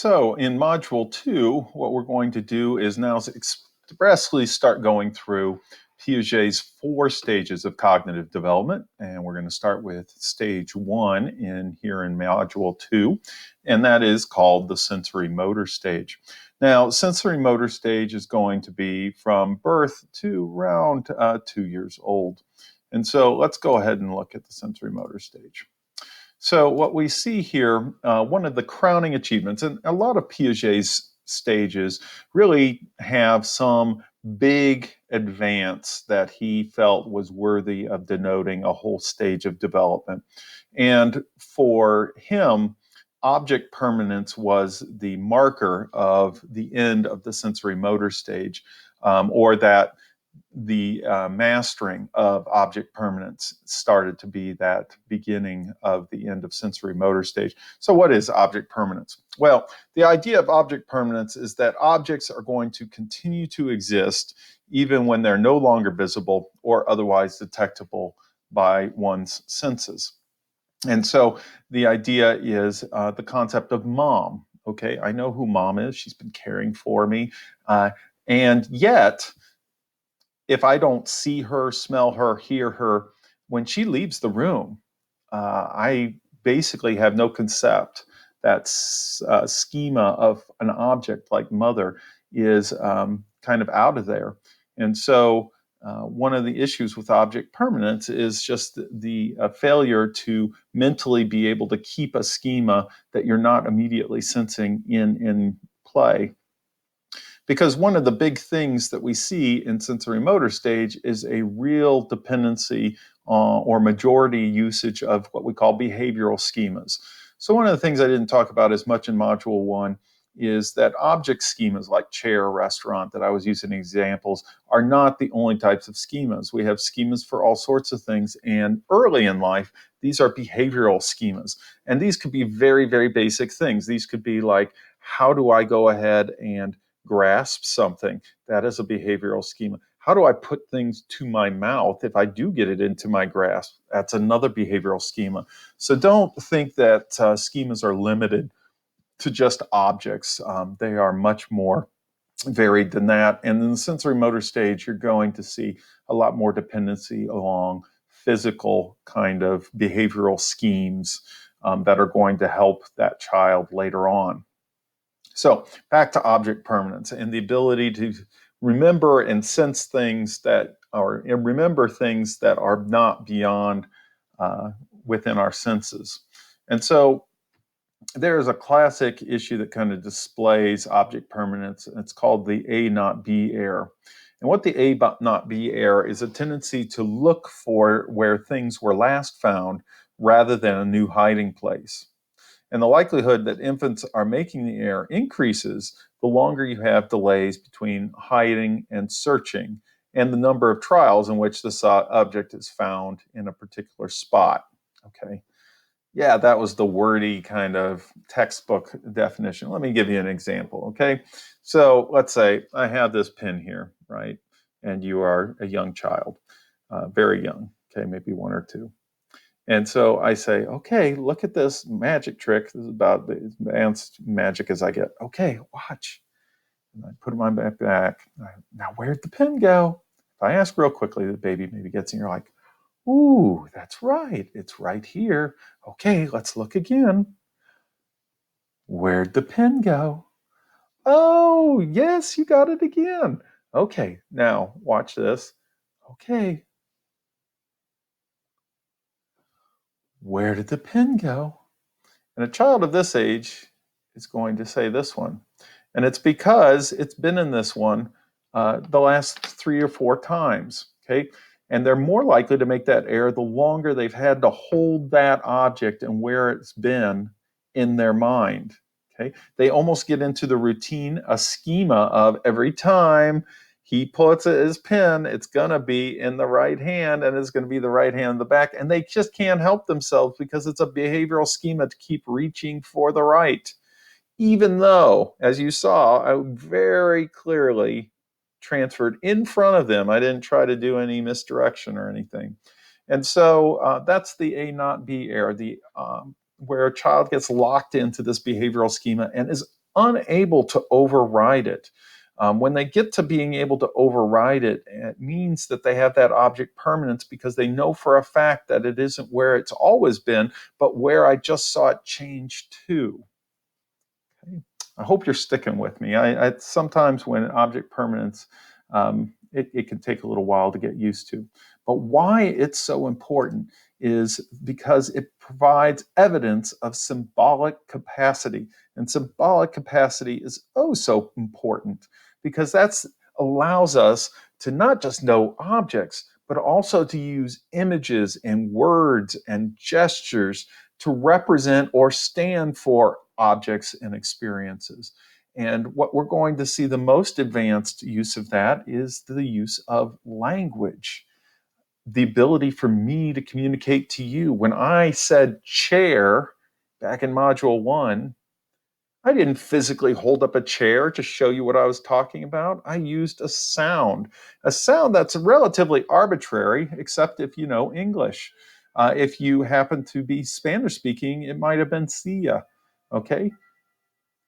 So in Module 2, what we're going to do is now expressly start going through Piaget's 4 stages of cognitive development. And we're going to start with stage 1 here in Module 2, and that is called the sensorimotor stage. Now, sensorimotor stage is going to be from birth to around 2 years old. And so let's go ahead and look at the sensorimotor stage. So what we see here, one of the crowning achievements, and a lot of Piaget's stages really have some big advance that he felt was worthy of denoting a whole stage of development. And for him, object permanence was the marker of the end of the sensorimotor stage, or that the mastering of object permanence started to be that beginning of the end of sensorimotor stage. So what is object permanence? Well, the idea of object permanence is that objects are going to continue to exist even when they're no longer visible or otherwise detectable by one's senses. And so the idea is the concept of mom. Okay, I know who mom is. She's been caring for me. And yet, if I don't see her, smell her, hear her, when she leaves the room, I basically have no concept that schema of an object like mother is kind of out of there. And so one of the issues with object permanence is just the failure to mentally be able to keep a schema that you're not immediately sensing in play. Because one of the big things that we see in sensorimotor stage is a real dependency or majority usage of what we call behavioral schemas. So one of the things I didn't talk about as much in Module 1 is that object schemas like chair, restaurant, that I was using examples, are not the only types of schemas. We have schemas for all sorts of things, and early in life, these are behavioral schemas. And these could be very, very basic things. These could be like, how do I go ahead and grasp something? That is a behavioral schema. How do I put things to my mouth if I do get it into my grasp? That's another behavioral schema. So don't think that schemas are limited to just objects. They are much more varied than that. And in the sensorimotor stage, you're going to see a lot more dependency along physical kind of behavioral schemes that are going to help that child later on. So back to object permanence and the ability to remember and sense things that are, and remember things that are not beyond within our senses. And so there is a classic issue that kind of displays object permanence, and it's called the A not B error. And what the A not B error is a tendency to look for where things were last found rather than a new hiding place. And the likelihood that infants are making the error increases the longer you have delays between hiding and searching, and the number of trials in which the object is found in a particular spot. Okay. Yeah, that was the wordy kind of textbook definition. Let me give you an example. Okay. So let's say I have this pin here, right? And you are a young child, very young, okay, maybe 1 or 2. And so I say, okay, look at this magic trick. This is about as advanced magic as I get. Okay, watch. And I put it on my backpack. Now, where'd the pin go? If I ask real quickly, the baby maybe gets in. You're like, ooh, that's right. It's right here. Okay, let's look again. Where'd the pin go? Oh, yes, you got it again. Okay, now watch this. Okay. Where did the pin go? And a child of this age is going to say this one. And it's because it's been in this one the last 3 or 4 times, okay? And they're more likely to make that error the longer they've had to hold that object and where it's been in their mind, okay? They almost get into the routine, a schema of every time he puts his pen, it's going to be in the right hand, and it's going to be the right hand in the back. And they just can't help themselves because it's a behavioral schema to keep reaching for the right. Even though, as you saw, I very clearly transferred in front of them. I didn't try to do any misdirection or anything. And so that's the A not B error, where a child gets locked into this behavioral schema and is unable to override it. When they get to being able to override it, it means that they have that object permanence because they know for a fact that it isn't where it's always been, but where I just saw it change to. Okay. I hope you're sticking with me. I sometimes when object permanence, it can take a little while to get used to. But why it's so important is because it provides evidence of symbolic capacity. And symbolic capacity is oh so important because that allows us to not just know objects, but also to use images and words and gestures to represent or stand for objects and experiences. And what we're going to see the most advanced use of that is the use of language, the ability for me to communicate to you. When I said chair back in Module 1, I didn't physically hold up a chair to show you what I was talking about. I used a sound that's relatively arbitrary, except if you know English. If you happen to be Spanish speaking, it might have been silla, okay?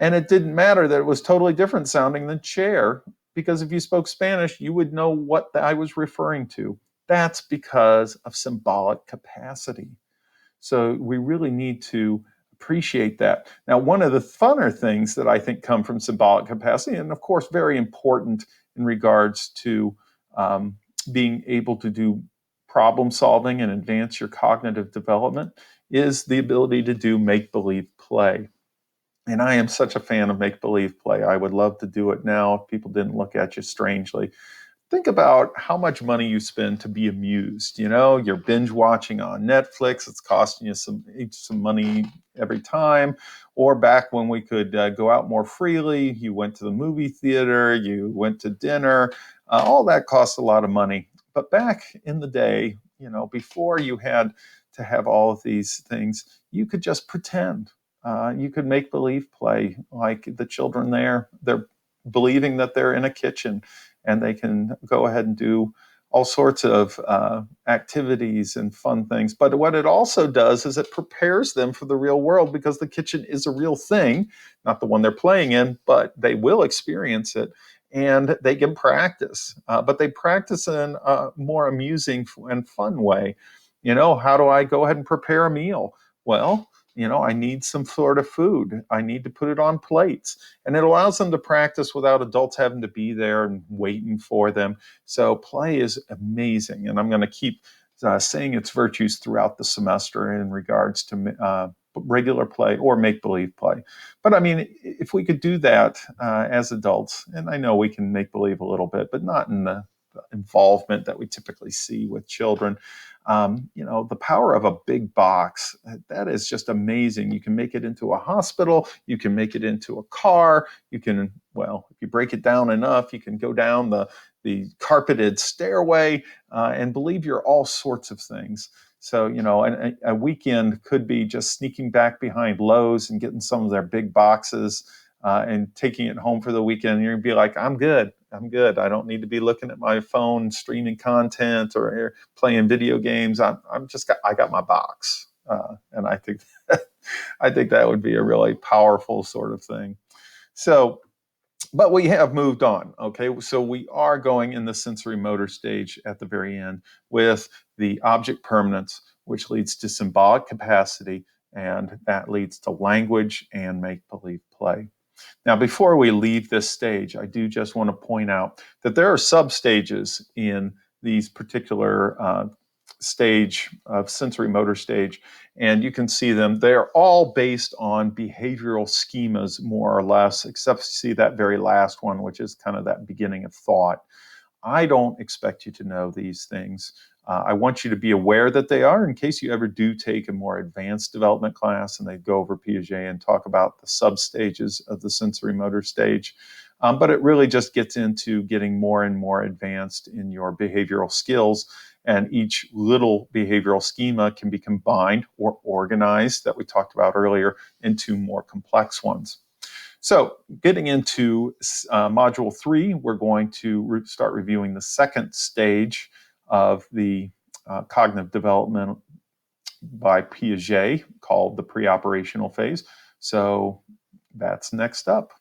And it didn't matter that it was totally different sounding than chair, because if you spoke Spanish, you would know what I was referring to. That's because of symbolic capacity. So we really need to appreciate that. Now, one of the funner things that I think come from symbolic capacity, and of course, very important in regards to being able to do problem solving and advance your cognitive development, is the ability to do make-believe play. And I am such a fan of make-believe play. I would love to do it now if people didn't look at you strangely. Think about how much money you spend to be amused. You know, you're binge watching on Netflix. It's costing you some money every time. Or back when we could go out more freely, you went to the movie theater, you went to dinner. All that costs a lot of money. But back in the day, you know, before you had to have all of these things, you could just pretend. You could make believe play like the children there. They're believing that they're in a kitchen and they can go ahead and do all sorts of activities and fun things. But what it also does is it prepares them for the real world because the kitchen is a real thing, not the one they're playing in, but they will experience it and they can practice. But they practice in a more amusing and fun way. You know, how do I go ahead and prepare a meal? Well, you know, I need some sort of food. I need to put it on plates. And it allows them to practice without adults having to be there and waiting for them. So play is amazing. And I'm going to keep saying its virtues throughout the semester in regards to regular play or make-believe play. But I mean, if we could do that as adults, and I know we can make believe a little bit, but not in the involvement that we typically see with children. You know, the power of a big box, that is just amazing. You can make it into a hospital, you can make it into a car, you can, well, if you break it down enough, you can go down the carpeted stairway and believe you're all sorts of things. So, you know, a weekend could be just sneaking back behind Lowe's and getting some of their big boxes and taking it home for the weekend. And you're going to be like, I'm good. I'm good. I don't need to be looking at my phone, streaming content or playing video games. I got my box. And I think, I think that would be a really powerful sort of thing. So, but we have moved on. Okay. So we are going in the sensorimotor stage at the very end with the object permanence, which leads to symbolic capacity, and that leads to language and make-believe play. Now, before we leave this stage, I do just want to point out that there are sub-stages in these particular stage of sensorimotor stage, and you can see them. They're all based on behavioral schemas, more or less, except see that very last one, which is kind of that beginning of thought. I don't expect you to know these things. I want you to be aware that they are in case you ever do take a more advanced development class and they go over Piaget and talk about the sub-stages of the sensorimotor stage. But it really just gets into getting more and more advanced in your behavioral skills. And each little behavioral schema can be combined or organized, that we talked about earlier, into more complex ones. So getting into Module 3, we're going to start reviewing the second stage of the cognitive development by Piaget, called the pre-operational phase. So That's next up.